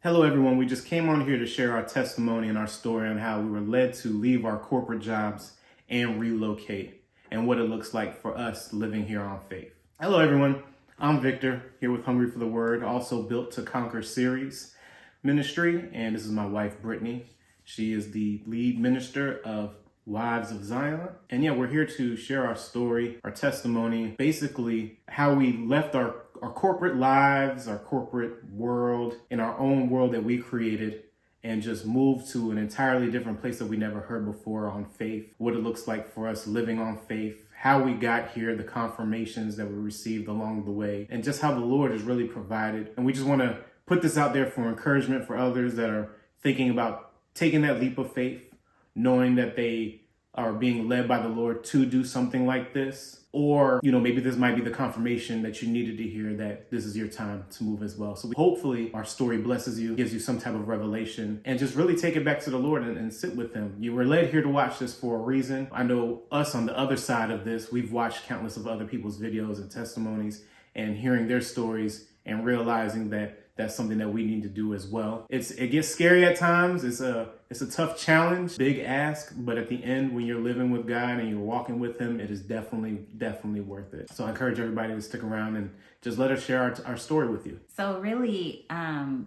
Hello everyone, we just came on here to share our testimony and our story on how we were led to leave our corporate jobs and relocate and what it looks like for us living here on faith. Hello everyone, I'm Victor, here with Hungry for the Word, also Built to Conquer series ministry, and this is my wife Brittany. She is the lead minister of Wives of Zion. And yeah, we're here to share our story, our testimony, basically how we left our corporate lives, our corporate world, in our own world that we created, and just moved to an entirely different place that we never heard before on faith, what it looks like for us living on faith, how we got here, the confirmations that we received along the way, and just how the Lord has really provided. And we just want to put this out there for encouragement for others that are thinking about taking that leap of faith, knowing that they are being led by the Lord to do something like this. Or, maybe this might be the confirmation that you needed to hear that this is your time to move as well. So hopefully our story blesses you, gives you some type of revelation, and just really take it back to the Lord and sit with him. You were led here to watch this for a reason. I know us on the other side of this, we've watched countless of other people's videos and testimonies and hearing their stories and realizing that that's something that we need to do as well. It gets scary at times. It's a tough challenge, big ask, but at the end, when you're living with God and you're walking with him, it is definitely worth it. So I encourage everybody to stick around and just let us share our story with you. So really,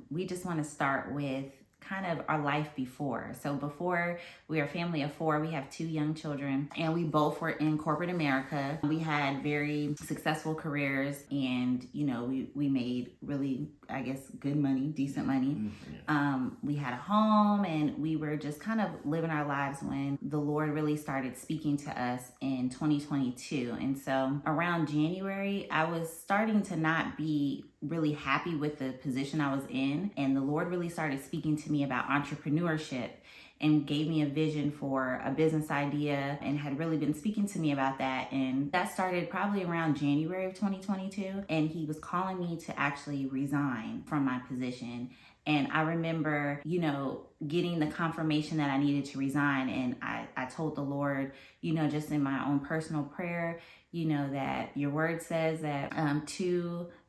we just want to start with kind of our life before. So before, we are a family of 4. We have 2 young children, and we both were in corporate America. We had very successful careers, and we made really, I guess, good money, decent money. We had a home, and we were just kind of living our lives when the Lord really started speaking to us in 2022. And so around January, I was starting to not be really happy with the position I was in, and the Lord really started speaking to me about entrepreneurship and gave me a vision for a business idea, and had really been speaking to me about that. And that started probably around January of 2022. And he was calling me to actually resign from my position. And I remember, getting the confirmation that I needed to resign. And I told the Lord, just in my own personal prayer, that your word says that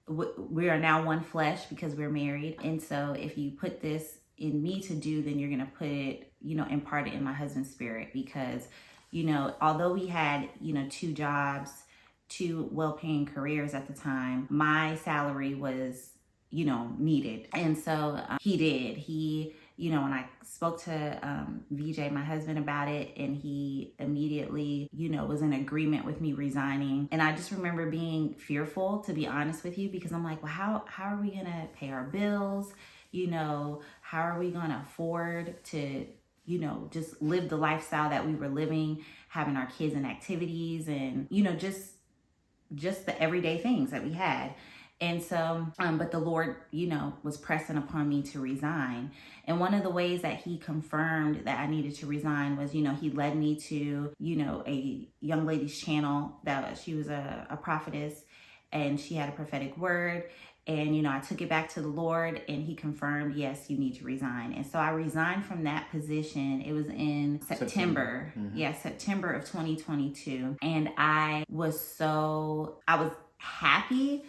we are now one flesh because we're married. And so if you put this in me to do, then you're going to put it, impart it in my husband's spirit. Because, although we had, 2 jobs, 2 well-paying careers at the time, my salary was, needed. And so he did. When I spoke to VJ, my husband, about it, and he immediately, was in agreement with me resigning. And I just remember being fearful, to be honest with you, because I'm like, well, how are we going to pay our bills? How are we going to afford to, just live the lifestyle that we were living, having our kids in activities and, just the everyday things that we had. And so, but the Lord, was pressing upon me to resign. And one of the ways that he confirmed that I needed to resign was, he led me to, a young lady's channel that she was a prophetess, and she had a prophetic word. And, I took it back to the Lord, and he confirmed, yes, you need to resign. And so I resigned from that position. It was in September. Mm-hmm. Yeah, September of 2022. And I was happy.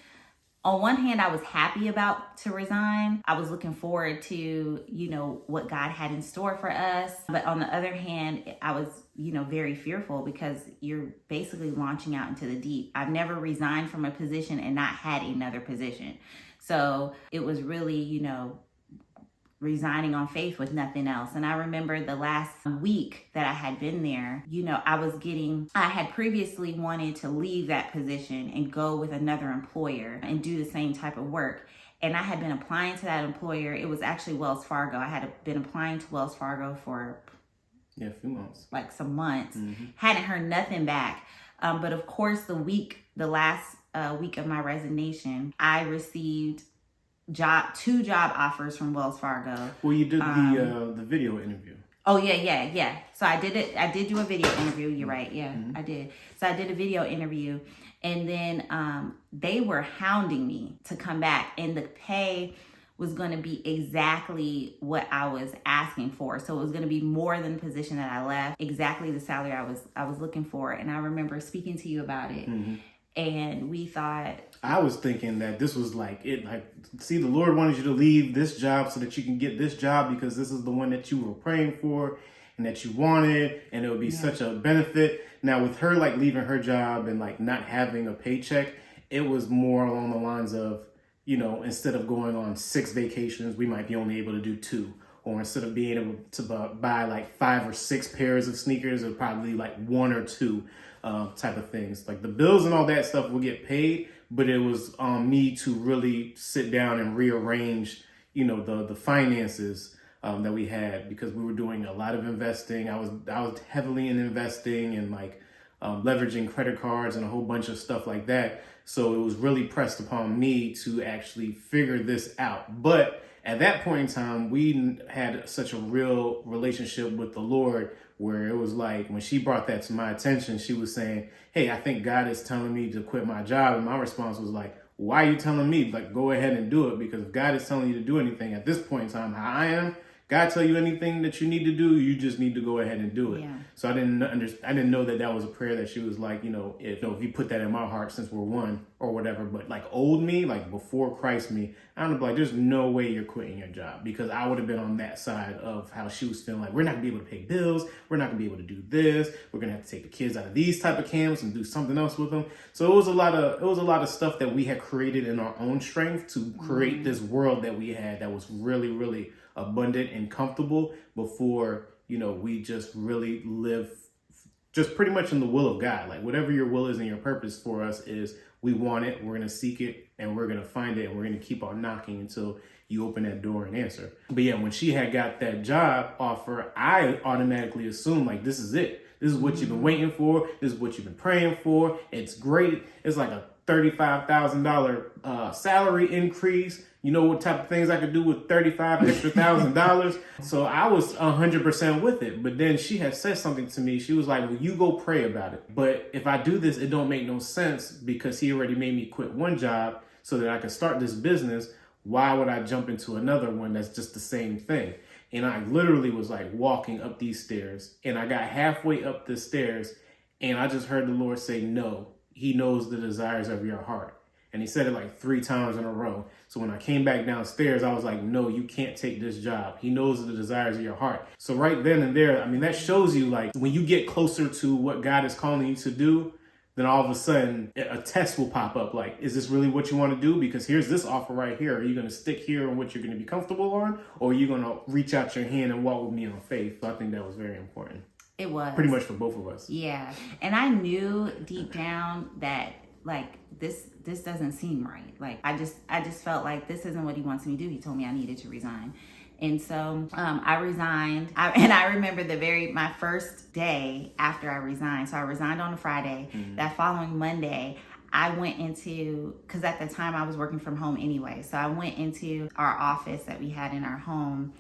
On one hand, I was happy to resign. I was looking forward to, what God had in store for us. But on the other hand, I was, very fearful, because you're basically launching out into the deep. I've never resigned from a position and not had another position. So it was really, resigning on faith with nothing else. And I remember the last week that I had been there, I had previously wanted to leave that position and go with another employer and do the same type of work. And I had been applying to that employer. It was actually Wells Fargo. I had been applying to Wells Fargo for a few months, like some months. Mm-hmm. Hadn't heard nothing back. But of course, the last week of my resignation, I received 2 job offers from Wells Fargo. Well, you did the video interview. Oh yeah. So I did it. I did do a video interview. You're right. Yeah, mm-hmm. I did. So I did a video interview, and then they were hounding me to come back, and the pay was going to be exactly what I was asking for. So it was going to be more than the position that I left, exactly the salary I was looking for. And I remember speaking to you about it. Mm-hmm. And we thought, I was thinking that this was see, the Lord wanted you to leave this job so that you can get this job because this is the one that you were praying for and that you wanted, and it would be such a benefit. Now with her leaving her job and not having a paycheck, it was more along the lines of, instead of going on 6 vacations, we might be only able to do 2. Or instead of being able to buy 5 or 6 pairs of sneakers, it would probably 1 or 2 type of things. The bills and all that stuff will get paid, but it was on me to really sit down and rearrange, the finances that we had, because we were doing a lot of investing. I was heavily in investing and leveraging credit cards and a whole bunch of stuff like that. So it was really pressed upon me to actually figure this out. But at that point in time, we had such a real relationship with the Lord where it was when she brought that to my attention, she was saying, hey, I think God is telling me to quit my job. And my response was why are you telling me? Go ahead and do it. Because if God is telling you to do anything at this point in time, how I am, God tell you anything that you need to do, you just need to go ahead and do it. Yeah. So I didn't know that was a prayer that she was if you put that in my heart since we're one or whatever, but old me, before Christ me, I don't know, there's no way you're quitting your job, because I would have been on that side of how she was feeling we're not gonna be able to pay bills, we're not gonna be able to do this, we're gonna have to take the kids out of these type of camps and do something else with them. So it was a lot of stuff that we had created in our own strength to create this world that we had that was really, really abundant and comfortable before, we just really live just pretty much in the will of God. Whatever your will is and your purpose for us is, we want it, we're going to seek it, and we're going to find it, and we're going to keep on knocking until you open that door and answer. But yeah, when she had got that job offer, I automatically assumed this is it. This is what you've been waiting for. This is what you've been praying for. It's great. It's a $35,000 salary increase. You know what type of things I could do with $35,000 extra. So I was 100% with it. But then she had said something to me. She was like, well, you go pray about it. But if I do this, it don't make no sense, because he already made me quit one job so that I could start this business. Why would I jump into another one that's just the same thing? And I literally was walking up these stairs, and I got halfway up the stairs, and I just heard the Lord say, no, he knows the desires of your heart. And he said it 3 times in a row. So when I came back downstairs, I was no, you can't take this job. He knows the desires of your heart. So right then and there, that shows you when you get closer to what God is calling you to do, then all of a sudden a test will pop up. Is this really what you want to do? Because here's this offer right here. Are you going to stick here on what you're going to be comfortable on? Or are you going to reach out your hand and walk with me on faith? So I think that was very important. It was. Pretty much for both of us. Yeah. And I knew deep down that this doesn't seem right. I just felt this isn't what he wants me to do. He told me I needed to resign. And so I resigned. And I remember my first day after I resigned. So I resigned on a Friday. Mm-hmm. That following Monday, I went into, because at the time I was working from home anyway. So I went into our office that we had in our home.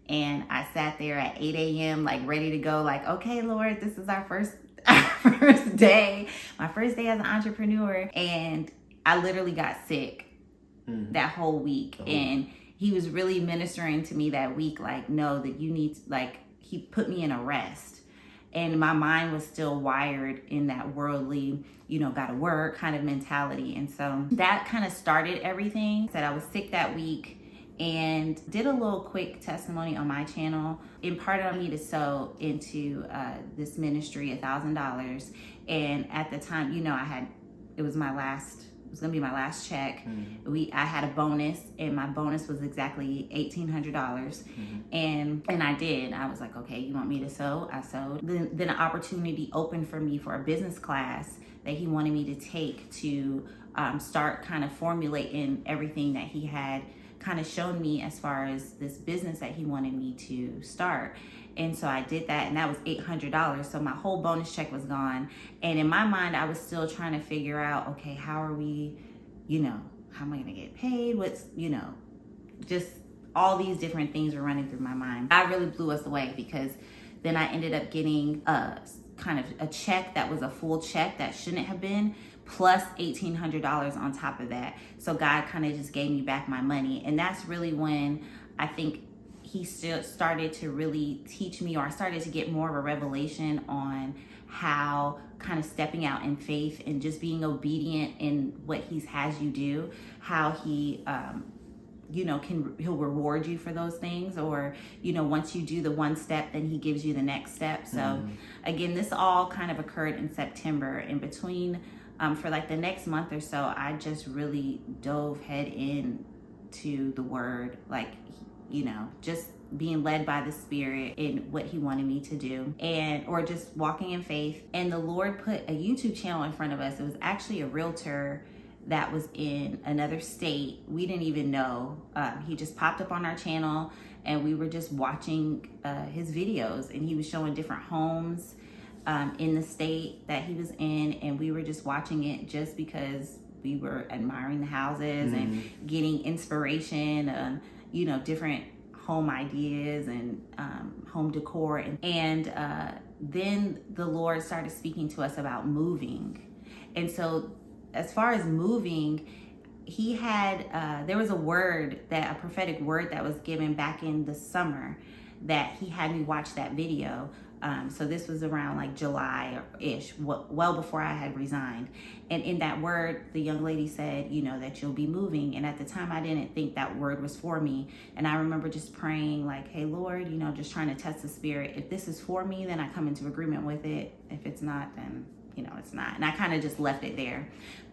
And I sat there at 8 a.m. Ready to go. Okay, Lord, this is our first day. My first day as an entrepreneur. And I literally got sick that whole week. Oh. And he was really ministering to me that week, no, that you need to, he put me in a rest. And my mind was still wired in that worldly, gotta work kind of mentality. And so that kind of started everything. Said I was sick that week and did a little quick testimony on my channel, imparted on me to sow into this ministry $1,000. And at the time, it was gonna be my last check. Mm-hmm. I had a bonus, and my bonus was exactly $1,800. Mm-hmm. And I did. I was okay, you want me to sow? I sowed. Then an opportunity opened for me for a business class that he wanted me to take to start kind of formulating everything that he had kind of shown me as far as this business that he wanted me to start. And so I did that, and that was $800. So my whole bonus check was gone. And in my mind, I was still trying to figure out, okay, how are we, how am I going to get paid? What's, just all these different things were running through my mind. I really blew us away, because then I ended up getting kind of a check that was a full check that shouldn't have been, plus $1,800 on top of that. So God kind of just gave me back my money. And that's really when I think he still started to really teach me, or I started to get more of a revelation on how kind of stepping out in faith and just being obedient in what he has you do, how he he'll reward you for those things, or once you do the one step, then he gives you the next step. So again, this all kind of occurred in September. In between, for like the next month or so, I just really dove head in to the word, like just being led by the Spirit in what he wanted me to do, or just walking in faith. And the Lord put a YouTube channel in front of us. It was actually a realtor that was in another state. We didn't even know. He just popped up on our channel, and we were just watching his videos, and he was showing different homes in the state that he was in, and we were just watching it just because we were admiring the houses and getting inspiration, different home ideas and home decor. And then the Lord started speaking to us about moving. And so as far as moving, he had, there was a prophetic word that was given back in the summer that he had me watch that video. So this was around like July-ish, well before I had resigned. And in that word, the young lady said, that you'll be moving. And at the time, I didn't think that word was for me. And I remember just praying like, hey, Lord, just trying to test the Spirit. If this is for me, then I come into agreement with it. If it's not, then, it's not. And I kind of just left it there.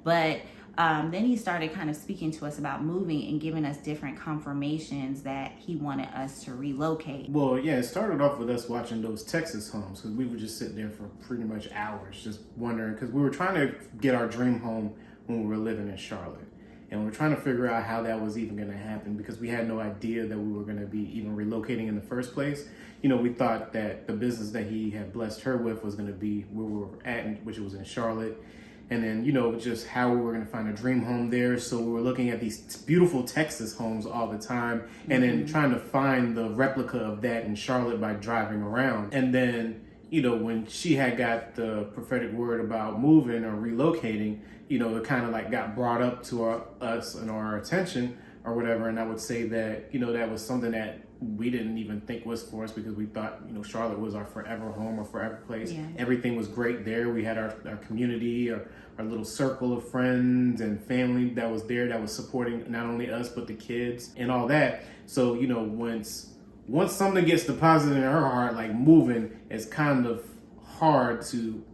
But then he started kind of speaking to us about moving and giving us different confirmations that he wanted us to relocate. Well, yeah, it started off with us watching those Texas homes, because we would just sit there for pretty much hours just wondering, because we were trying to get our dream home when we were living in Charlotte. And we were trying to figure out how that was even going to happen, because we had no idea that we were going to be even relocating in the first place. We thought that the business that he had blessed her with was going to be where we were at, which was in Charlotte. And then, just how we were going to find a dream home there. So we were looking at these beautiful Texas homes all the time, and then trying to find the replica of that in Charlotte by driving around. And then, when she had got the prophetic word about moving or relocating, it kind of like got brought up to us and our attention or whatever. And I would say that, that was something that we didn't even think was for us, because we thought, Charlotte was our forever home or forever place. Yeah. Everything was great there. We had our community, our little circle of friends and family that was there, that was supporting not only us, but the kids and all that. So, once something gets deposited in her heart, like moving, it's kind of hard to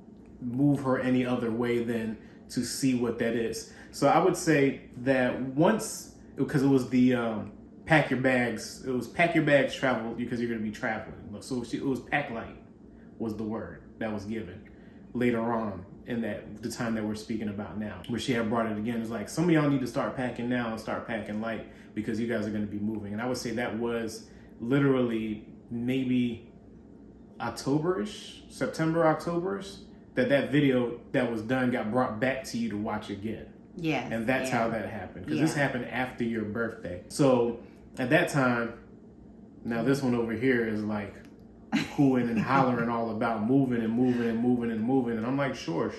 move her any other way than to see what that is. So I would say that once, because it was the, pack your bags travel, because you're going to be traveling. So it was pack light was the word that was given later on in the time that we're speaking about now, where she had brought it again. It's like, some of y'all need to start packing now and start packing light, because you guys are going to be moving. And I would say that was literally maybe September, October-ish, that video that was done got brought back to you to watch again. Yeah. And that's how that happened, because this happened after your birthday. So at that time, now this one over here is like hooing and hollering all about moving and moving and moving and moving. And I'm like, sure.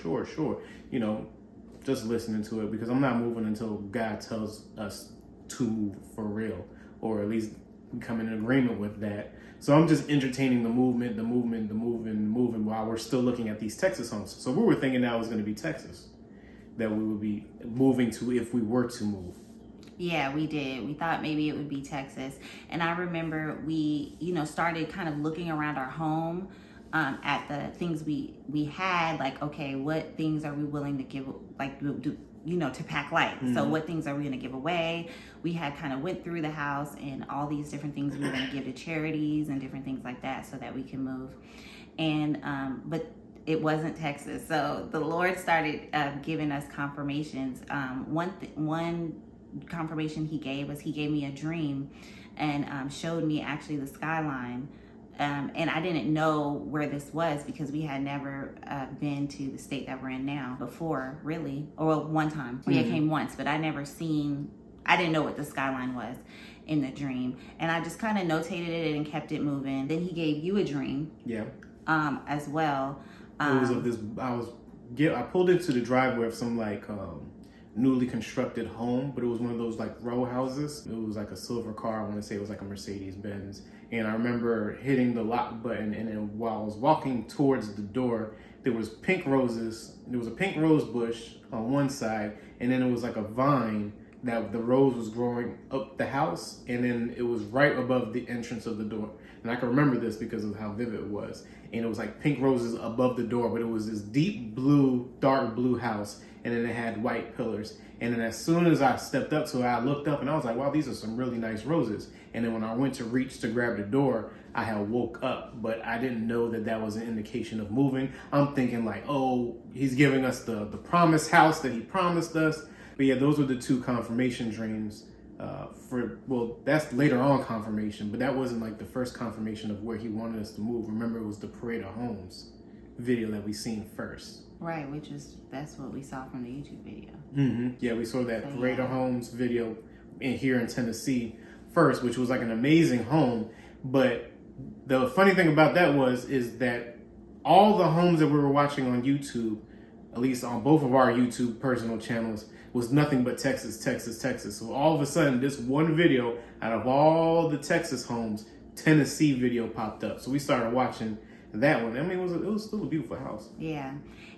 Just listening to it, because I'm not moving until God tells us to move for real, or at least come in agreement with that. So I'm just entertaining the movement while we're still looking at these Texas homes. So we were thinking that was going to be Texas that we would be moving to if we were to move. Yeah, we did. We thought maybe it would be Texas. And I remember we, started kind of looking around our home at the things we had, like, okay, what things are we willing to give, like, to pack light. So what things are we going to give away? We had kind of went through the house and all these different things we were going to give to charities and different things like that so that we can move. And, but it wasn't Texas. So the Lord started giving us confirmations. One confirmation he gave me a dream and showed me actually the skyline. And I didn't know where this was, because we had never been to the state that we're in now before, really. Or one time. We had came once, but I didn't know what the skyline was in the dream. And I just kind of notated it and kept it moving. Then he gave you a dream. Yeah. As well. It was of this, I pulled into the driveway of some like newly constructed home, but it was one of those like row houses. It was like a silver car. I want to say it was like a Mercedes Benz. And I remember hitting the lock button, and then while I was walking towards the door, there was pink roses. There was a pink rose bush on one side, and then it was like a vine that the rose was growing up the house, and then it was right above the entrance of the door. And I can remember this because of how vivid it was. And it was like pink roses above the door, but it was this deep blue, dark blue house, and then it had white pillars. And then as soon as I stepped up to it, I looked up and I was like, wow, these are some really nice roses. And then when I went to reach to grab the door, I had woke up, but I didn't know that that was an indication of moving. I'm thinking like, oh, he's giving us the promised house that he promised us. But yeah, those were the two confirmation dreams. That's later on confirmation, but that wasn't like the first confirmation of where he wanted us to move. Remember, it was the Parade of Homes video that we seen first. Right, that's what we saw from the YouTube video. Mm-hmm. Yeah, we saw that Parade of Homes video here in Tennessee first, which was like an amazing home. But the funny thing about that is that all the homes that we were watching on YouTube, at least on both of our YouTube personal channels, was nothing but Texas, Texas, Texas. So all of a sudden, this one video out of all the Texas homes, Tennessee video popped up. So we started watching that one. I mean, it was still a beautiful house. Yeah,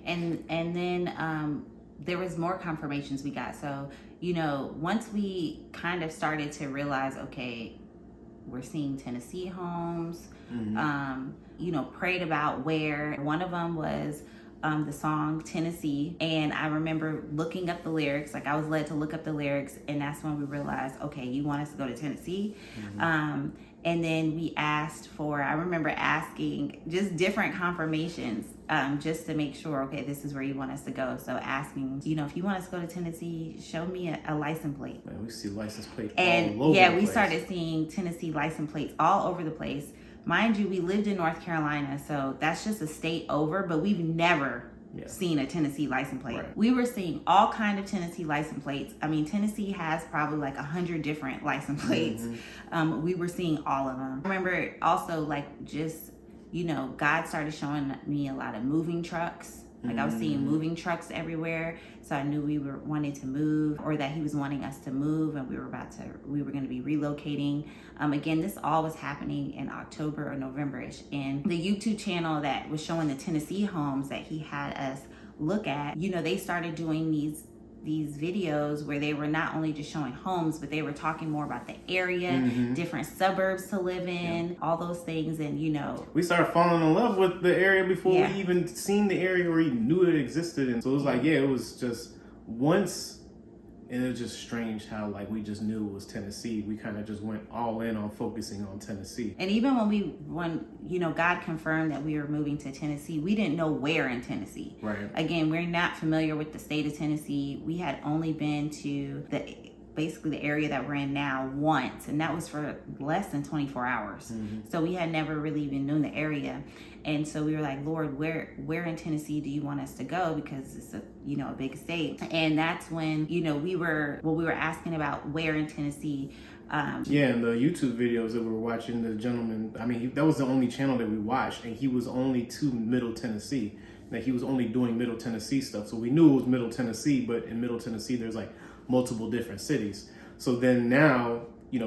and then there was more confirmations we got. So once we kind of started to realize, okay, we're seeing Tennessee homes. Mm-hmm. Prayed about where. One of them was the song Tennessee, and I remember looking up the lyrics. Like I was led to look up the lyrics, and that's when we realized, okay, you want us to go to Tennessee. Mm-hmm. And then we asked I remember asking just different confirmations, just to make sure, okay, this is where you want us to go. So asking, if you want us to go to Tennessee, show me a license plate. Man, we see license plates and all over the place. We started seeing Tennessee license plates all over the place. Mind you, we lived in North Carolina, so that's just a state over, but we've never seen a Tennessee license plate. Right. We were seeing all kind of Tennessee license plates. I mean, Tennessee has probably like 100 different license plates. Mm-hmm. We were seeing all of them. I remember also God started showing me a lot of moving trucks. Like I was seeing moving trucks everywhere. So I knew we were wanting to move, or that he was wanting us to move, and we were going to be relocating. Again, this all was happening in October or November-ish. And the YouTube channel that was showing the Tennessee homes that he had us look at, they started doing these videos where they were not only just showing homes, but they were talking more about the area, different suburbs to live in, all those things. And we started falling in love with the area before we even seen the area or even knew it existed. And so it was like, it was just once, and it was just strange how like we just knew it was Tennessee. We kind of just went all in on focusing on Tennessee. And even when God confirmed that we were moving to Tennessee, we didn't know where in Tennessee. Right. Again, we're not familiar with the state of Tennessee. We had only been to basically the area that we're in now once, and that was for less than 24 hours. So we had never really even known the area. And so we were like, Lord, where in Tennessee do you want us to go? Because it's a big state. And that's when, we were asking about where in Tennessee. And the YouTube videos that we were watching, the gentleman, that was the only channel that we watched, and he was only to Middle Tennessee. That he was only doing Middle Tennessee stuff. So we knew it was Middle Tennessee, but in Middle Tennessee, there's like multiple different cities. So then now,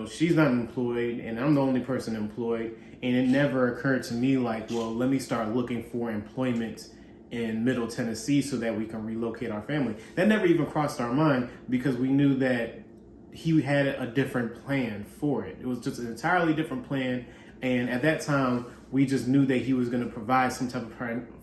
she's not employed and I'm the only person employed. And it never occurred to me like, well, let me start looking for employment in Middle Tennessee so that we can relocate our family. That never even crossed our mind because we knew that he had a different plan for it. It was just an entirely different plan. And at that time, we just knew that he was going to provide some type of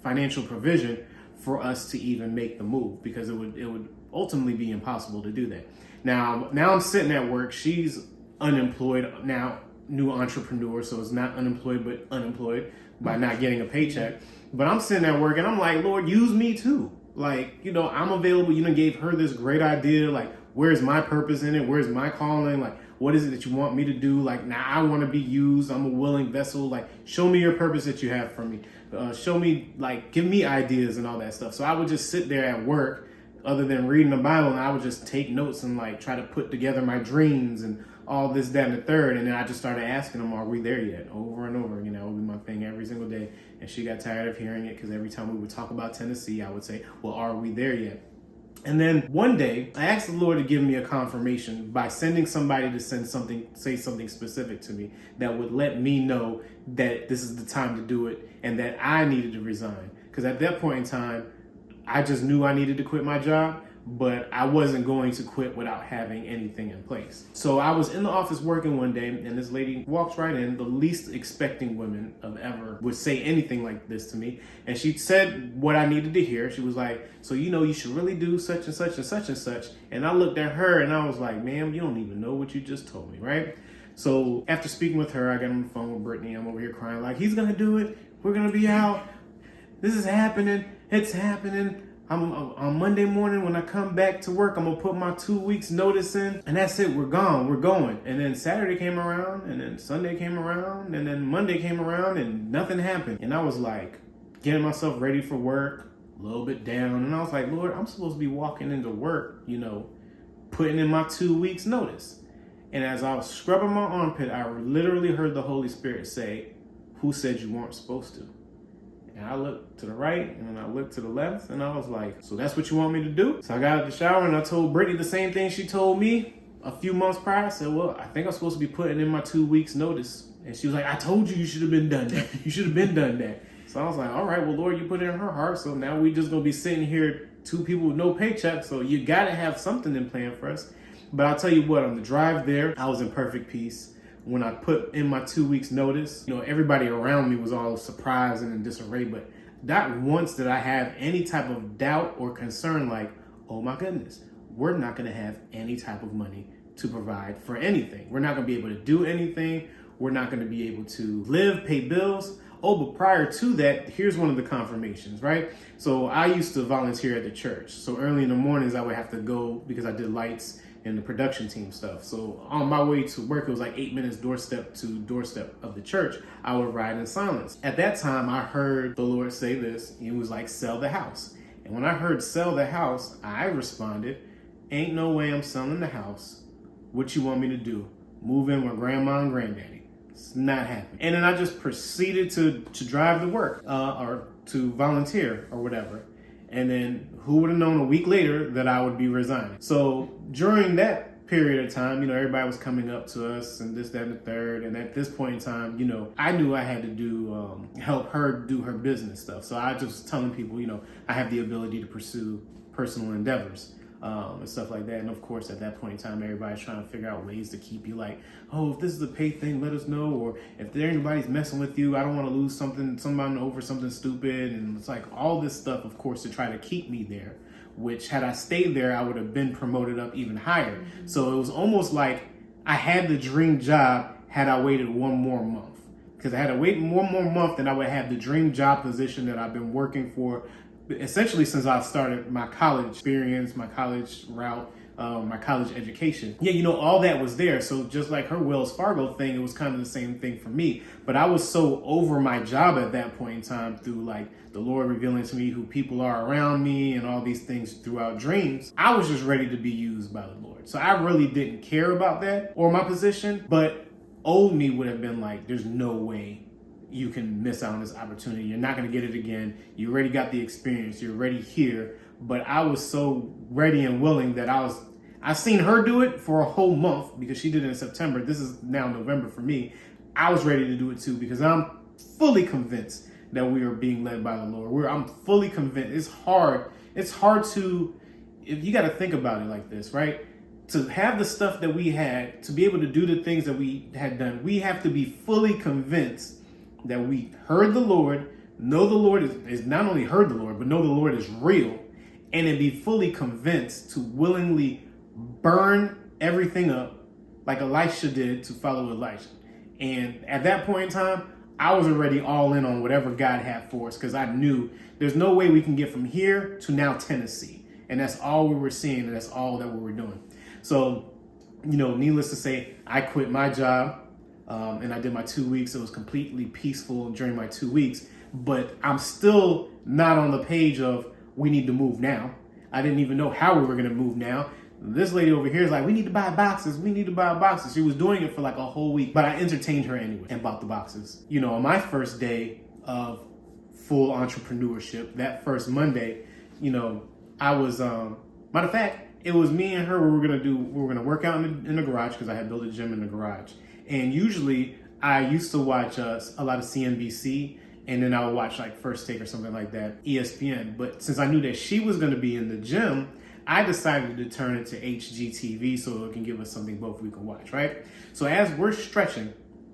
financial provision for us to even make the move, because it would ultimately be impossible to do that. Now I'm sitting at work. She's unemployed now, new entrepreneur, so it's not unemployed but unemployed by not getting a paycheck. But I'm sitting at work and I'm like, Lord, use me too. Like, I'm available. Gave her this great idea. Like, where's my purpose in it? Where's my calling? Like, what is it that you want me to do? Like, now I want to be used. I'm a willing vessel. Like, show me your purpose that you have for me. Show me, like, give me ideas and all that stuff. So I would just sit there at work, other than reading the Bible, and I would just take notes and like try to put together my dreams and all this, that, and the third. And then I just started asking them, are we there yet? Over and over, it would be my thing every single day. And she got tired of hearing it because every time we would talk about Tennessee, I would say, well, are we there yet? And then one day, I asked the Lord to give me a confirmation by sending somebody to say something specific to me that would let me know that this is the time to do it and that I needed to resign. Because at that point in time, I just knew I needed to quit my job, but I wasn't going to quit without having anything in place. So I was in the office working one day, and this lady walks right in, the least expecting woman of ever would say anything like this to me. And she said what I needed to hear. She was like, so you should really do such and such and such and such. And I looked at her and I was like, ma'am, you don't even know what you just told me, right? So after speaking with her, I got on the phone with Brittany. I'm over here crying like, he's gonna do it. We're gonna be out. This is happening. It's happening. On Monday morning when I come back to work, I'm gonna put my 2 weeks notice in, and that's it. We're gone. We're going. And then Saturday came around, and then Sunday came around, and then Monday came around, and nothing happened. And I was like getting myself ready for work, a little bit down, and I was like, Lord, I'm supposed to be walking into work, putting in my 2 weeks notice. And as I was scrubbing my armpit, I literally heard the Holy Spirit say, "Who said you weren't supposed to?" And I looked to the right and then I looked to the left and I was like, so that's what you want me to do? So I got out of the shower and I told Brittany the same thing she told me a few months prior. I said, well, I think I'm supposed to be putting in my 2 weeks notice. And she was like, I told you should have been done that. You should have been done that. So I was like, all right, well, Lord, you put it in her heart. So now we just gonna be sitting here, two people with no paycheck. So you gotta have something in plan for us. But I'll tell you what, on the drive there, I was in perfect peace. When I put in my 2 weeks notice, everybody around me was all surprised and in disarray, but not once did I have any type of doubt or concern like, oh my goodness, we're not gonna have any type of money to provide for anything. We're not gonna be able to do anything. We're not gonna be able to live, pay bills. Oh, but prior to that, here's one of the confirmations, right? So I used to volunteer at the church. So early in the mornings, I would have to go because I did lights and the production team stuff. So on my way to work, it was like 8 minutes doorstep to doorstep of the church. I would ride in silence. At that time, I heard the Lord say this. It was like, sell the house. And when I heard sell the house, I responded, ain't no way I'm selling the house. What you want me to do? Move in with grandma and granddaddy? It's not happening. And then I just proceeded to drive to work or to volunteer or whatever. And then who would have known a week later that I would be resigning? So during that period of time, everybody was coming up to us and this, that, and the third. And at this point in time, I knew I had to do, help her do her business stuff. So I just was telling people, I have the ability to pursue personal endeavors and stuff like that. And of course, at that point in time, everybody's trying to figure out ways to keep you like, oh, if this is a paid thing, let us know. Or if anybody's messing with you, I don't want to lose someone over something stupid. And it's like all this stuff, of course, to try to keep me there, which had I stayed there, I would have been promoted up even higher. Mm-hmm. So it was almost like I had the dream job had I waited one more month. Because I had to wait one more month, then I would have the dream job position that I've been working for essentially since I started my college experience, my college route, my college education. Yeah, all that was there. So just like her Wells Fargo thing, it was kind of the same thing for me. But I was so over my job at that point in time through like the Lord revealing to me who people are around me and all these things throughout dreams. I was just ready to be used by the Lord. So I really didn't care about that or my position, but old me would have been like, there's no way you can miss out on this opportunity. You're not going to get it again. You already got the experience. You're already here. But I was so ready and willing that I seen her do it for a whole month because she did it in September. This is now November for me. I was ready to do it too because I'm fully convinced that we are being led by the Lord. I'm fully convinced. It's hard. It's hard to, if you got to think about it like this, right? To have the stuff that we had, to be able to do the things that we had done, we have to be fully convinced that we heard the Lord, know the Lord is not only heard the Lord, but know the Lord is real, and then be fully convinced to willingly burn everything up like Elisha did to follow Elijah. And at that point in time, I was already all in on whatever God had for us because I knew there's no way we can get from here to now Tennessee. And that's all we were seeing, and that's all that we were doing. So, needless to say, I quit my job. And I did my 2 weeks. It was completely peaceful during my 2 weeks, but I'm still not on the page of we need to move now. I didn't even know how we were going to move now. This lady over here is like, we need to buy boxes. We need to buy boxes. She was doing it for like a whole week, but I entertained her anyway and bought the boxes. On my first day of full entrepreneurship, that first Monday, I was Matter of fact, it was me and her. We were gonna work out in the garage because I had built a gym in the garage. And usually I used to watch a lot of CNBC, and then I would watch like First Take or something like that, ESPN. But since I knew that she was gonna be in the gym, I decided to turn it to HGTV so it can give us something both we can watch, right? So as we're stretching,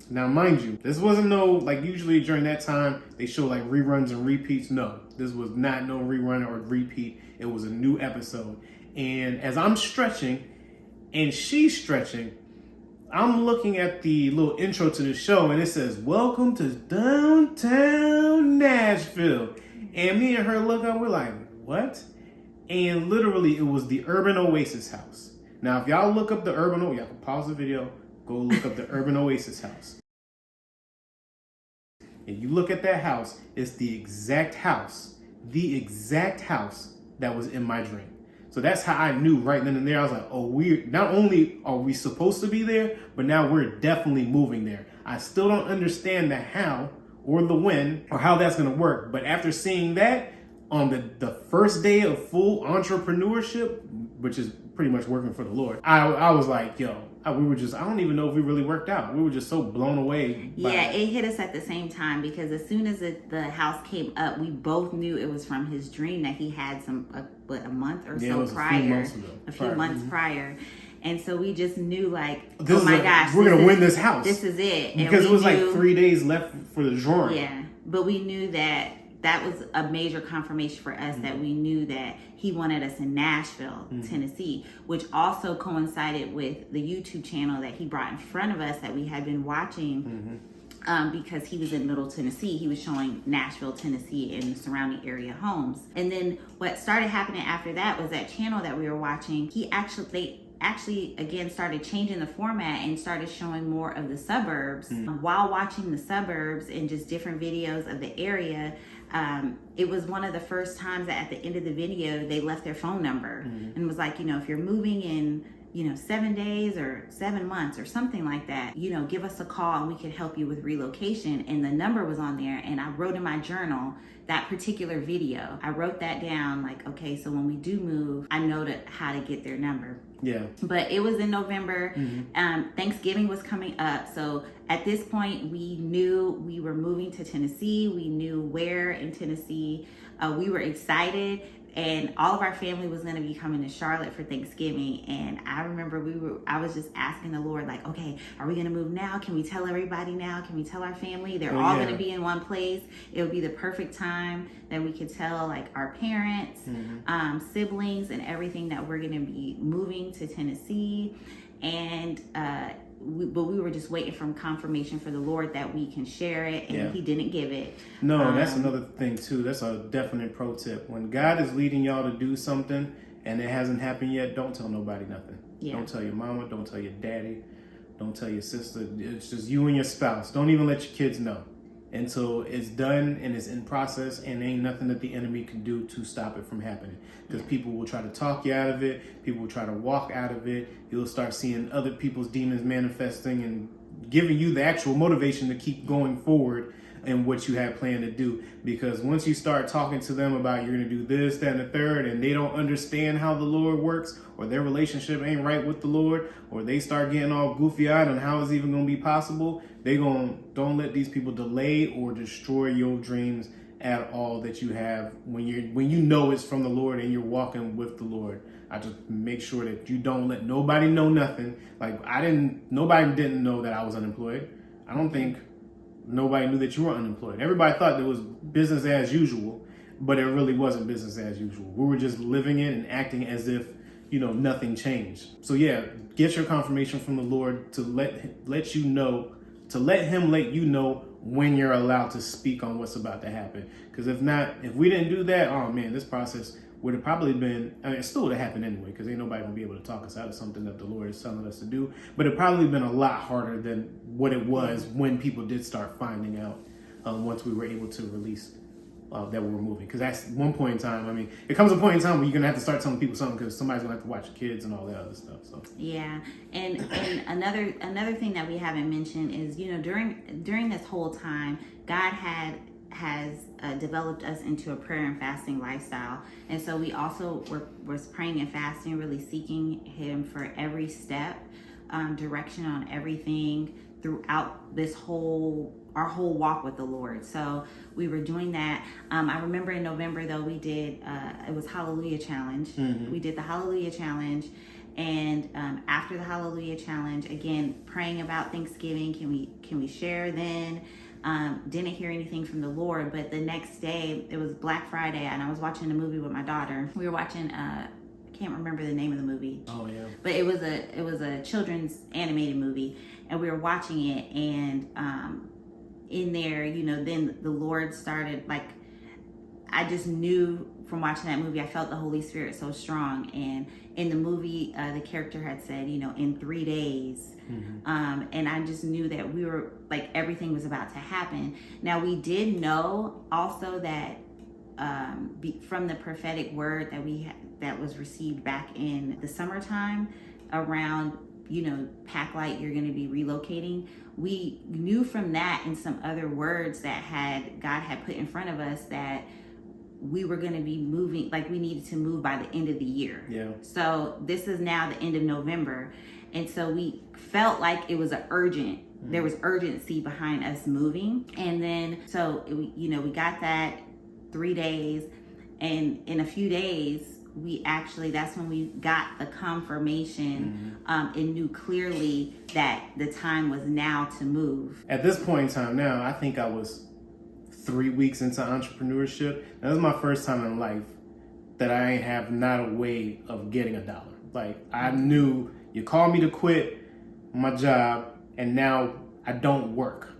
now mind you, this wasn't like usually during that time they show like reruns and repeats. No, this was not no rerun or repeat. It was a new episode. And as I'm stretching and she's stretching, I'm looking at the little intro to the show and it says, "Welcome to downtown Nashville." And me and her look up, we're like, "What?" And literally it was the Urban Oasis house. Now, if y'all look up the Urban Oasis, y'all can pause the video, go look up the Urban Oasis house. And you look at that house, it's the exact house that was in my dream. So that's how I knew right then and there. I was like, oh, not only are we supposed to be there, but now we're definitely moving there. I still don't understand the how or the when or how that's going to work. But after seeing that on the first day of full entrepreneurship, which is pretty much working for the Lord, I was like, yo, I don't even know if we really worked out. We were just so blown away. Yeah, it hit us at the same time because as soon as the house came up, we both knew it was from his dream that he had a month or so prior. A few months prior. And so we just knew like, oh my gosh, we're going to win this house. This is it. Because it was like 3 days left for the drawing. Yeah, but we knew that was a major confirmation for us that we knew that he wanted us in Nashville, Tennessee, which also coincided with the YouTube channel that he brought in front of us that we had been watching because he was in Middle Tennessee. He was showing Nashville, Tennessee and the surrounding area homes. And then what started happening after that was that channel that we were watching, they actually again started changing the format and started showing more of the suburbs. While watching the suburbs and just different videos of the area, it was one of the first times that at the end of the video they left their phone number and was like, if you're moving in 7 days or 7 months or something like that, give us a call and we could help you with relocation. And the number was on there, and I wrote in my journal that particular video. I wrote that down like, okay, so when we do move, I know how to get their number. Yeah. But it was in November. Thanksgiving was coming up. So at this point, we knew we were moving to Tennessee. We knew where in Tennessee. We were excited. And all of our family was going to be coming to Charlotte for Thanksgiving. And I remember I was just asking the Lord, like, okay, are we going to move now? Can we tell everybody now? Can we tell our family? They're all going to be in one place. It would be the perfect time that we could tell like our parents, siblings, and everything that we're going to be moving to Tennessee. And, but we were just waiting for confirmation for the Lord that we can share it, and he didn't give it. No, that's another thing too. That's a definite pro tip. When God is leading y'all to do something and it hasn't happened yet, don't tell nobody nothing. Yeah. Don't tell your mama, don't tell your daddy, don't tell your sister. It's just you and your spouse. Don't even let your kids know until it's done and it's in process, and ain't nothing that the enemy can do to stop it from happening. Because people will try to talk you out of it. People will try to walk out of it. You'll start seeing other people's demons manifesting and giving you the actual motivation to keep going forward in what you have planned to do. Because once you start talking to them about you're going to do this, that, and the third, and they don't understand how the Lord works, or their relationship ain't right with the Lord, or they start getting all goofy-eyed on how it's even going to be possible, don't let these people delay or destroy your dreams at all that you have when you know it's from the Lord and you're walking with the Lord. I just make sure that you don't let nobody know nothing. Like nobody didn't know that I was unemployed. I don't think nobody knew that you were unemployed. Everybody thought it was business as usual, but it really wasn't business as usual. We were just living it and acting as if, nothing changed. So yeah, get your confirmation from the Lord to let him let you know when you're allowed to speak on what's about to happen. Because if we didn't do that, oh man, this process would have probably been, it still would have happened anyway, because ain't nobody gonna be able to talk us out of something that the Lord is telling us to do. But it probably been a lot harder than what it was when people did start finding out once we were able to release that we were moving. Because that's one point in time. It comes a point in time where you're gonna have to start telling people something because somebody's gonna have to watch your kids and all that other stuff. So yeah, and another thing that we haven't mentioned is during this whole time, God had has developed us into a prayer and fasting lifestyle. And so we also was praying and fasting, really seeking him for every step, direction on everything throughout our whole walk with the Lord. So we were doing that. I remember in November though, we did, it was Hallelujah Challenge. Mm-hmm. We did the Hallelujah Challenge. And after the Hallelujah Challenge, again, praying about Thanksgiving, can we share then? Didn't hear anything from the Lord, but the next day, it was Black Friday, and I was watching a movie with my daughter. We were watching, I can't remember the name of the movie. Oh yeah. But it was a children's animated movie, and we were watching it, and in there, then the Lord started, like, I just knew from watching that movie, I felt the Holy Spirit so strong. And in the movie, the character had said, in 3 days. Mm-hmm. And I just knew that we were, like, everything was about to happen. Now, we did know also that from the prophetic word that was received back in the summertime around, pack light, you're going to be relocating. We knew from that and some other words that God had put in front of us that we were going to be moving, like we needed to move by the end of the year. Yeah. So this is now the end of November. And so we felt like it was there was urgency behind us moving. And then, so, we got that 3 days, and in a few days, that's when we got the confirmation, and knew clearly that the time was now to move. At this point in time now, I think I was 3 weeks into entrepreneurship. That was my first time in life that I have not a way of getting $1. Like, I knew you called me to quit my job, and now I don't work.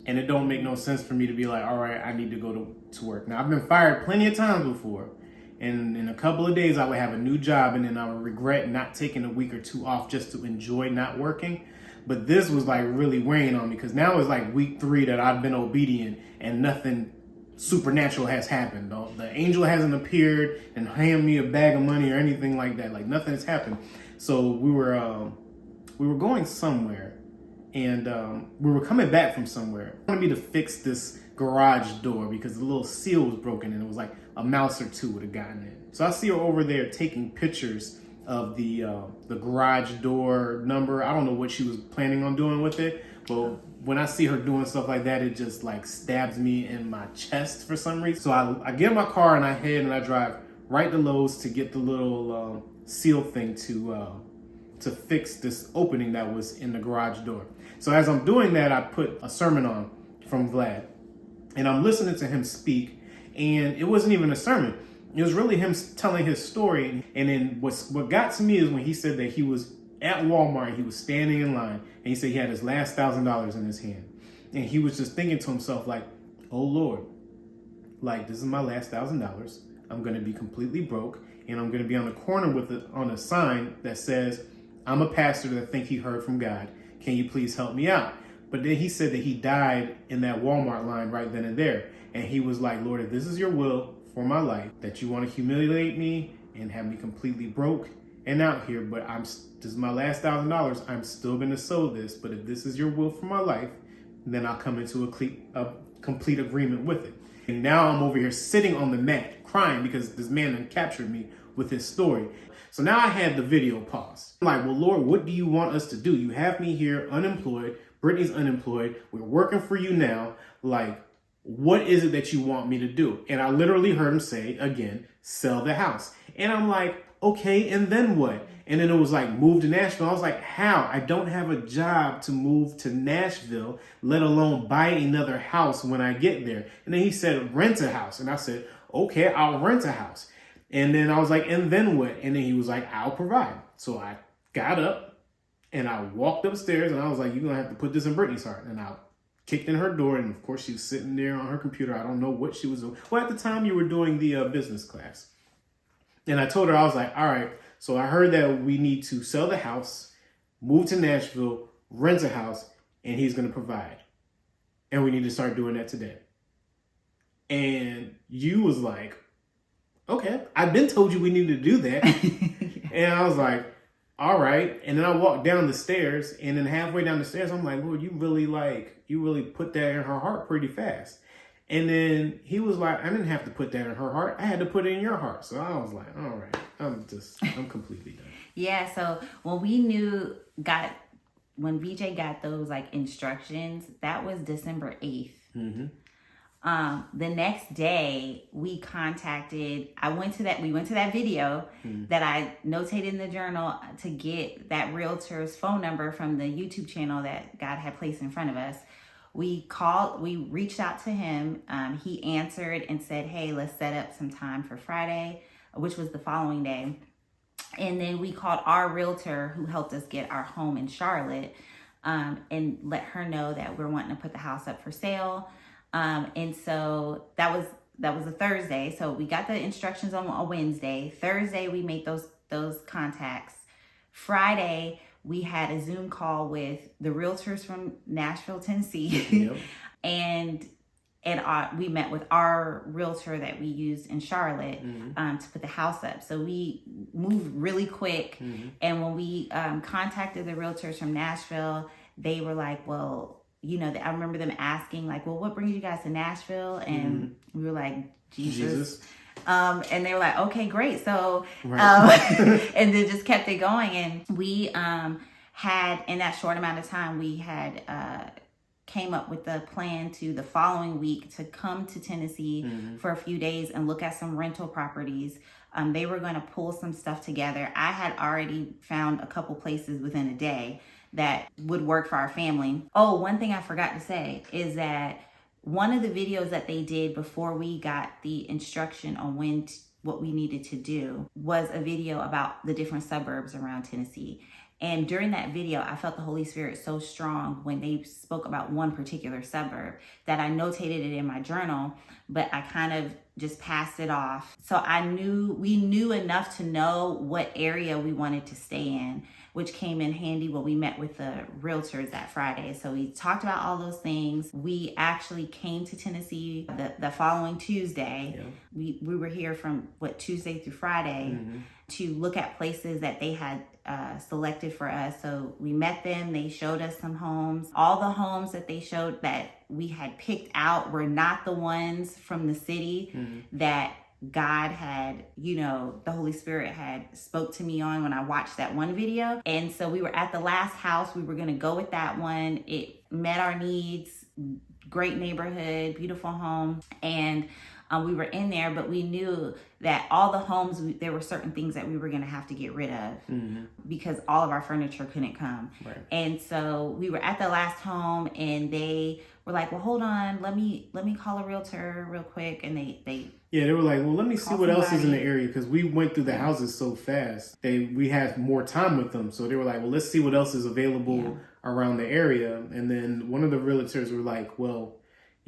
And it don't make no sense for me to be like, all right, I need to go to work. Now, I've been fired plenty of times before. And in a couple of days, I would have a new job, and then I would regret not taking a week or two off just to enjoy not working. But this was like really weighing on me, because now it's like week 3 that I've been obedient and nothing supernatural has happened. The angel hasn't appeared and handed me a bag of money or anything like that. Like, nothing has happened. So we were going somewhere, and we were coming back from somewhere. I wanted me to fix this garage door because the little seal was broken, and it was like a mouse or two would have gotten in. So I see her over there taking pictures of the garage door number. I don't know what she was planning on doing with it, but when I see her doing stuff like that, it just like stabs me in my chest for some reason. So I get in my car and I head and I drive right to Lowe's to get the little seal thing to fix this opening that was in the garage door. So as I'm doing that, I put a sermon on from Vlad, and I'm listening to him speak, and it wasn't even a sermon. It was really him telling his story. And then what got to me is when he said that he was at Walmart, he was standing in line, and he said he had his last $1,000 in his hand. And he was just thinking to himself, like, oh Lord, like, this is my last $1,000. I'm going to be completely broke, and I'm going to be on the corner on a sign that says, I'm a pastor that think he heard from God. Can you please help me out? But then he said that he died in that Walmart line right then and there. And he was like, Lord, if this is your will for my life, that you want to humiliate me and have me completely broke and out here, but this is my last $1,000. I'm still going to sow this. But if this is your will for my life, then I'll come into a complete agreement with it. And now I'm over here sitting on the mat crying because this man had captured me with his story. So now I had the video paused. I'm like, well, Lord, what do you want us to do? You have me here unemployed. Brittany's unemployed. We're working for you now. Like, what is it that you want me to do? And I literally heard him say, again, sell the house. And I'm like, okay, and then what? And then it was like, move to Nashville. I was like, how? I don't have a job to move to Nashville, let alone buy another house when I get there. And then he said, rent a house. And I said, okay, I'll rent a house. And then I was like, and then what? And then he was like, I'll provide. So I got up and I walked upstairs, and I was like, you're going to have to put this in Brittany's heart. And I kicked in her door, and of course she was sitting there on her computer. I don't know what she was doing. Well, at the time you were doing the business class. And I told her, I was like, all right, so I heard that we need to sell the house, move to Nashville, rent a house, and he's going to provide. And we need to start doing that today. And you was like, okay, I've been told you we need to do that. And I was like, all right. And then I walked down the stairs, and then halfway down the stairs, I'm like, Lord, you really put that in her heart pretty fast. And then he was like, I didn't have to put that in her heart. I had to put it in your heart. So I was like, all right, I'm completely done. Yeah, so when when VJ got those like instructions, that was December 8th. Mm-hmm. The next day we went to that video that I notated in the journal to get that realtor's phone number from the YouTube channel that God had placed in front of us. We reached out to him. He answered and said, hey, let's set up some time for Friday, which was the following day. And then we called our realtor who helped us get our home in Charlotte, and let her know that we're wanting to put the house up for sale. And so that was a Thursday. So we got the instructions on a Wednesday. Thursday, we made those contacts. Friday, we had a Zoom call with the realtors from Nashville, Tennessee. Yep. and we met with our realtor that we used in Charlotte to put the house up. So we moved really quick. Mm-hmm. And when we contacted the realtors from Nashville, they were like, well, I remember them asking like, well, what brings you guys to Nashville? And we were like, Jesus. And they were like, okay, great. So, and then just kept it going. And we had, in that short amount of time, we had came up with the plan to the following week to come to Tennessee for a few days and look at some rental properties. They were going to pull some stuff together. I had already found a couple places within a day that would work for our family. Oh, one thing I forgot to say is that one of the videos that they did before we got the instruction on what we needed to do was a video about the different suburbs around Tennessee. And during that video, I felt the Holy Spirit so strong when they spoke about one particular suburb that I notated it in my journal, but I kind of just passed it off. So we knew enough to know what area we wanted to stay in, which came in handy when we met with the realtors that Friday. So we talked about all those things. We actually came to Tennessee the following Tuesday. Yeah. We were here from Tuesday through Friday to look at places that they had selected for us. So we met them, they showed us some homes. All the homes that they showed that we had picked out were not the ones from the city that God had, the Holy Spirit had spoke to me on when I watched that one video. And so we were at the last house. We were going to go with that one. It met our needs, great neighborhood, beautiful home. And we were in there, but we knew that all the homes, there were certain things that we were going to have to get rid of because all of our furniture couldn't come. Right. And so we were at the last home and they were like, well, hold on, let me call a realtor real quick. And they were like, well, let me see what else is in the area, because we went through the houses so fast. We had more time with them. So they were like, well, let's see what else is available around the area. And then one of the realtors were like, well,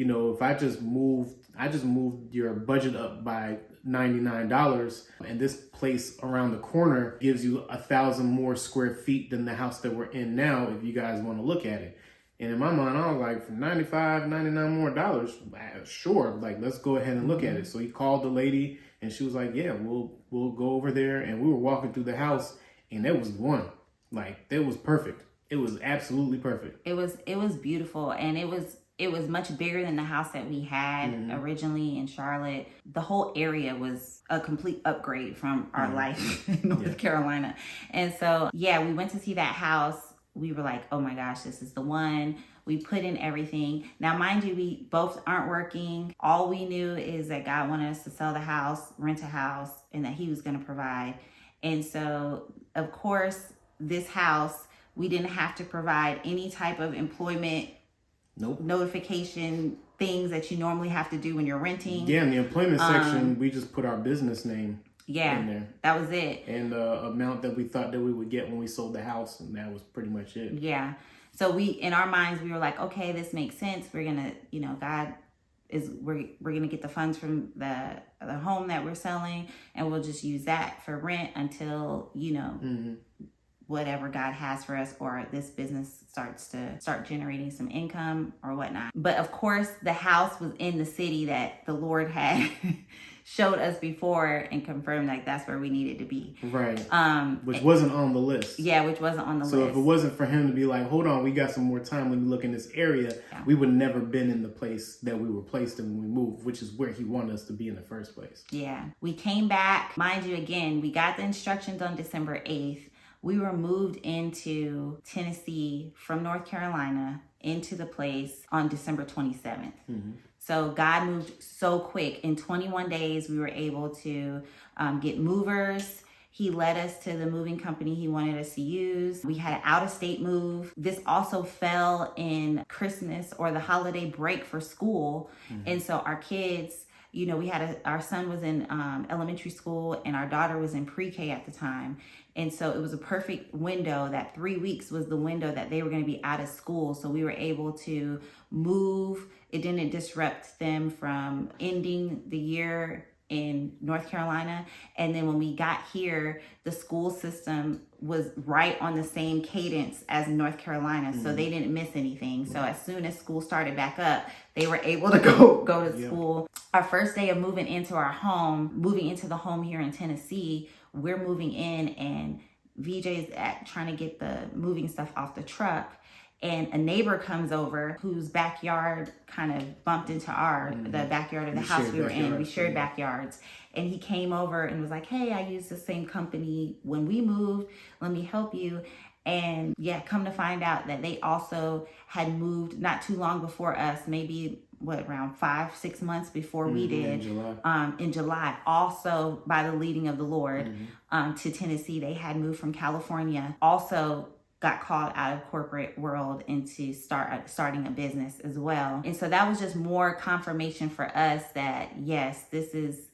if I just moved your budget up by $99, and this place around the corner gives you 1,000 more square feet than the house that we're in now, if you guys want to look at it. And in my mind, I was like, for $99 more, sure, like, let's go ahead and look at it. So he called the lady and she was like, yeah, we'll go over there. And we were walking through the house and there was one, like, it was perfect. It was absolutely perfect. It was beautiful. And it was much bigger than the house that we had originally in Charlotte. The whole area was a complete upgrade from our life in North Carolina. And so, we went to see that house. We were like, oh my gosh, this is the one. We put in everything. Now, mind you, we both aren't working. All we knew is that God wanted us to sell the house, rent a house, and that he was going to provide. And so, of course, this house, we didn't have to provide any type of employment notification things that you normally have to do when you're renting. Yeah, in the employment section, we just put our business name in there. That was it. And the amount that we thought that we would get when we sold the house, and that was pretty much it. Yeah. So in our minds, we were like, okay, this makes sense. We're going to, God we're going to get the funds from the home that we're selling, and we'll just use that for rent until, whatever God has for us, or this business start generating some income or whatnot. But of course, the house was in the city that the Lord had showed us before and confirmed like that's where we needed to be. Right. Which wasn't on the list. Yeah, which wasn't on the list. So if it wasn't for him to be like, hold on, we got some more time, let me look in this area, we would never been in the place that we were placed in when we moved, which is where he wanted us to be in the first place. Yeah. We came back. Mind you, again, we got the instructions on December 8th. We were moved into Tennessee from North Carolina into the place on December 27th. Mm-hmm. So God moved so quick. In 21 days, we were able to get movers. He led us to the moving company he wanted us to use. We had an out-of-state move. This also fell in Christmas or the holiday break for school. Mm-hmm. And so our kids, you know, our son was in elementary school and our daughter was in pre-K at the time. And so it was a perfect window. That 3 weeks was the window that they were going to be out of school. So we were able to move. It didn't disrupt them from ending the year in North Carolina. And then when we got here, the school system was right on the same cadence as North Carolina. Mm-hmm. So they didn't miss anything. So as soon as school started back up, they were able to go to school. Our first day of moving into the home here in Tennessee, we're moving in and VJ's trying to get the moving stuff off the truck. And a neighbor comes over whose backyard kind of bumped into the backyard of the house we were in. We shared backyards. And he came over and was like, hey, I used the same company when we moved. Let me help you. And come to find out that they also had moved not too long before us, maybe around 5-6 months before we did. In July, also by the leading of the Lord, to Tennessee. They had moved from California. Also got called out of corporate world into starting a business as well. And so that was just more confirmation for us that yes, this is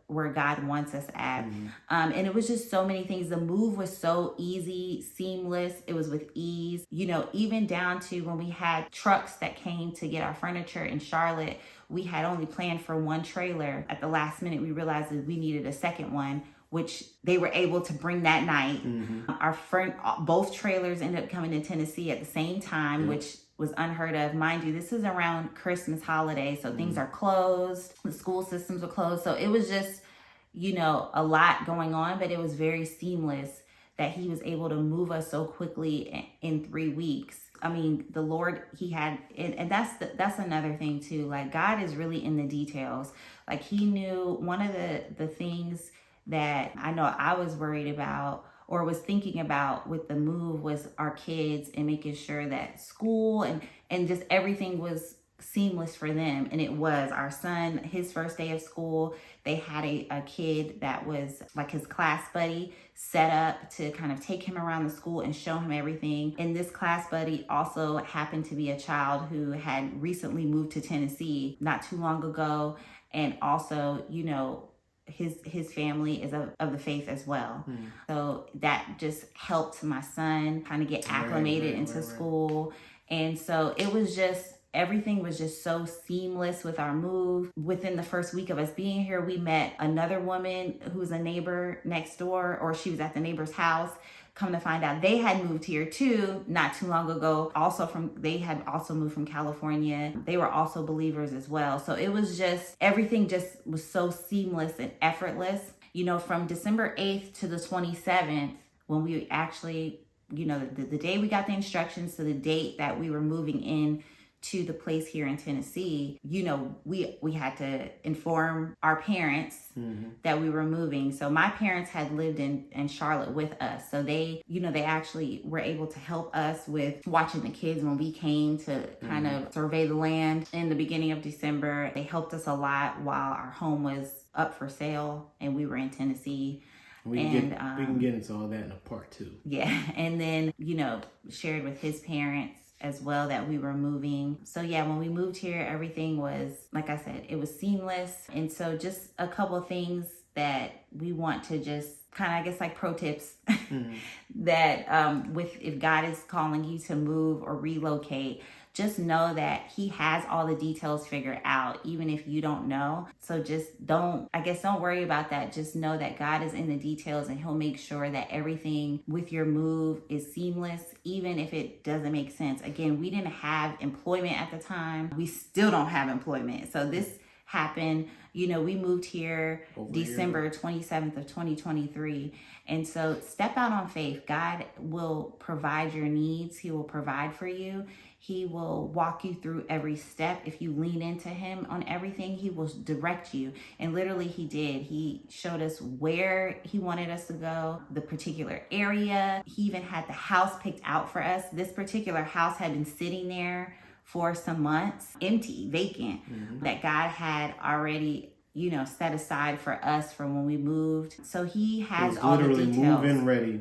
where God wants us at. Mm-hmm. And it was just so many things. The move was so easy, seamless. It was with ease, even down to when we had trucks that came to get our furniture in Charlotte, we had only planned for one trailer. At the last minute, we realized that we needed a second one, which they were able to bring that night. Mm-hmm. Both trailers ended up coming to Tennessee at the same time, which was unheard of. Mind you, this is around Christmas holiday, so things are closed. The school systems are closed. So it was just, a lot going on, but it was very seamless that he was able to move us so quickly in 3 weeks. I mean, the Lord, and that's another thing too. Like, God is really in the details. Like, he knew one of the things that I know I was worried about or was thinking about with the move was our kids and making sure that school and just everything was seamless for them. And it was. Our son, his first day of school, they had a kid that was like his class buddy set up to kind of take him around the school and show him everything. And this class buddy also happened to be a child who had recently moved to Tennessee not too long ago. And also, his family is of the faith as well. So that just helped my son kind of get acclimated into school. And so it was everything was just so seamless with our move. Within the first week of us being here, we met another woman who's a neighbor next door, or she was at the neighbor's house. Come to find out, they had moved here too, not too long ago. They had also moved from California. They were also believers as well. So it was everything just was so seamless and effortless. From December 8th to the 27th, when we actually, the day we got the instructions to the date that we were moving in to the place here in Tennessee, we had to inform our parents that we were moving. So my parents had lived in Charlotte with us. So they actually were able to help us with watching the kids when we came to kind of survey the land in the beginning of December. They helped us a lot while our home was up for sale and we were in Tennessee. We can get into all that in a part 2. Yeah. And then, shared with his parents as well that we were moving. So when we moved here, everything was, like I said, it was seamless. And so just a couple of things that we want to just kind of, I guess, like pro tips that if God is calling you to move or relocate, just know that he has all the details figured out, even if you don't know. So just don't worry about that. Just know that God is in the details and he'll make sure that everything with your move is seamless, even if it doesn't make sense. Again, we didn't have employment at the time. We still don't have employment. So this happened. You know, we moved here Over a December 27th of 2023. And so step out on faith. God will provide your needs. He will provide for you. He will walk you through every step. If you lean into him on everything, he will direct you. And literally he did. He showed us where he wanted us to go, the particular area. He even had the house picked out for us. This particular house had been sitting there for some months, empty, vacant, that God had already, you know, set aside for us for when we moved. So he has all the details. Literally move-in ready.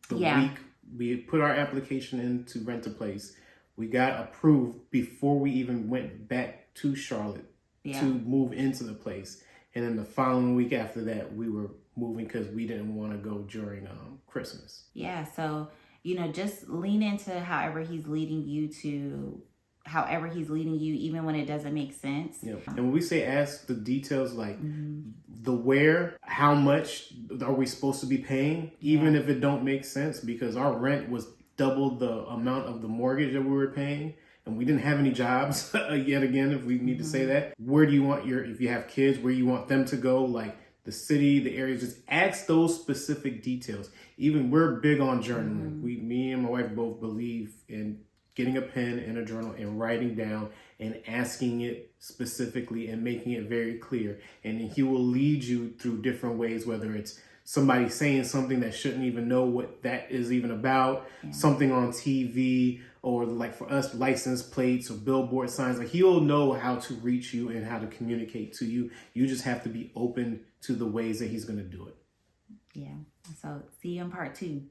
The Yeah. week we put our application in to rent a place, we got approved before we even went back to Charlotte to move into the place. And then the following week after that, we were moving because we didn't want to go during Christmas. Yeah, so, you know, just lean into however he's leading you, even when it doesn't make sense. Yeah. And when we say ask the details, like the where, how much are we supposed to be paying, even if it don't make sense, because our rent was double the amount of the mortgage that we were paying, and we didn't have any jobs yet again, if we need to say that. Where do you want if you have kids, where you want them to go, like the city, the area, just ask those specific details. Even we're big on journaling. Me and my wife both believe in getting a pen and a journal and writing down and asking it specifically and making it very clear. And he will lead you through different ways, whether it's somebody saying something that shouldn't even know what that is even about, something on TV, or like for us, license plates or billboard signs. Like he'll know how to reach you and how to communicate to you. You just have to be open to the ways that he's going to do it. Yeah. So see you in part 2.